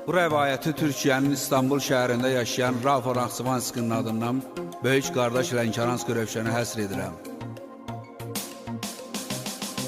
Bu rəvayəti Türkiyənin İstanbul şəhərində yaşayan Rauf Naxçıvanskinin adından böyük qardaş Lənkəranski Rövşənə həsr edirəm.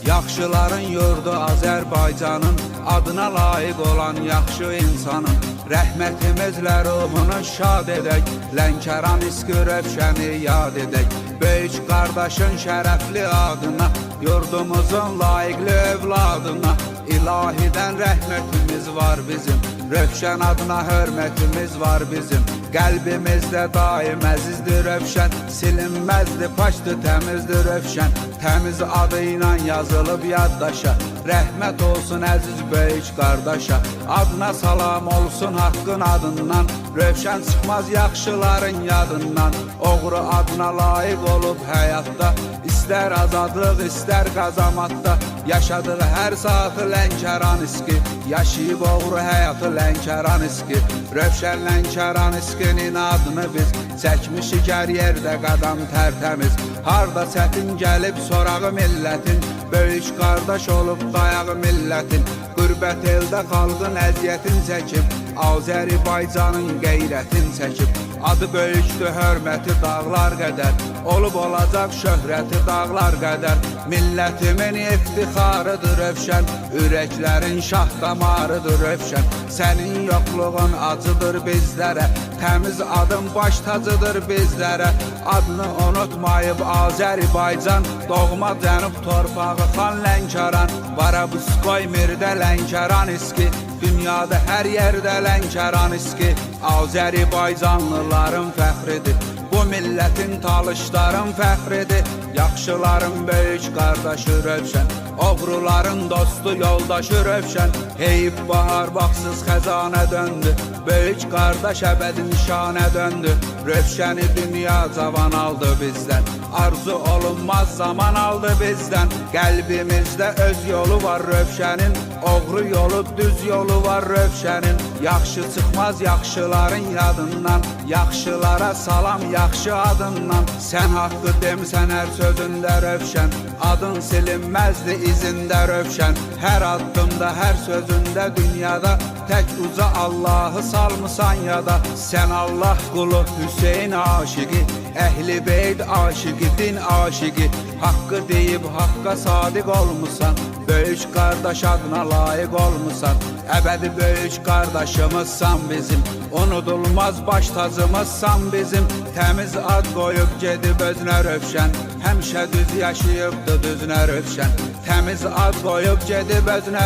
Yaxşıların yurdu Azərbaycanın, adına layiq olan yaxşı insanın, rəhmətimizlə ruhunu şad edək, Lənkəranski Rövşəni yad edək. Böyük qardaşın şərəfli adına, yurdumuzun layiqli övladına, İlahidən rəhmətimiz var bizim, Rövşən adına hörmətimiz var bizim. Qəlbimizdə daim əzizdir Rövşən, silinməzdir, paçdır, təmizdir Rövşən. Təmiz adı ilə yazılıb yaddaşa, rəhmət olsun əziz böyük qardaşa. Adına salam olsun haqqın adından, Rövşən çıxmaz yaxşıların yadından. Oğru adına layiq olub həyatda, İstər azadlıq, istər qazamatda, yaşadığı hər saatı Lənkəranski, yaşayıb oğru həyatı Lənkəranski. Rövşən Lənkəranskinin adını biz çəkmişik hər yerdə qadam tərtəmiz. Harda çətin gəlib sorağı millətin, böyük qardaş olub dayağı millətin. Qürbət eldə xalqın əziyyətin çəkib, Azərbaycanın qeyrətin çəkib. Adı böyükdür, hörməti dağlar qədər, olub olacaq şöhrəti dağlar qədər. Millətimin iftixarıdır Rövşən, ürəklərin şah damarıdır Rövşən. Sənin yoxluğun acıdır bizlərə, təmiz adın baş tacıdır bizlərə. Adını unutmayıb Azərbaycan, doğma cənub torpağı xan Lənkəran. Barabuskoy mirdə Lənkəranski, dünyada hər yerdə Lənkəranski. Azərbaycanlıların fəxridir, bu millətin talışların fəxridir. Yaxşıların böyük qardaşı Rövşən, oğruların dostu yoldaşı Rövşən. Heyib bahar baxsız xəzanə döndü, böyük qardaş əbədi nişanə döndü. Rövşəni dünya cavan aldı bizdən, arzu olunmaz zaman aldı bizdən. Qəlbimizdə öz yolu var Rövşənin, oğru yolu düz yolu var Rövşənin. Yaxşı çıxmaz yaxşıların yadından, yaxşılara salam yaxşı adından. Sən haqqı demsən hər sözündə Rövşən, adın silinməzdi izində Rövşən. Hər addımda, hər sözündə dünyada, tək uca Allahı salmısan yada. Sən Allah qulu Hüseyin aşiqi, Əhl-i Beyt aşiqi, din aşiqi. Haqqı deyib haqqa sadiq olmusan, böyük qardaş adına layiq olmusan. Əbədi böyük qardaşımızsan bizim, unudulmaz baş tacımızsan bizim. Təmiz ad qoyub gedib özünə Rövşən, həmişə düz yaşayıbdı düzünə Rövşən. Təmiz ad qoyub gedib özünə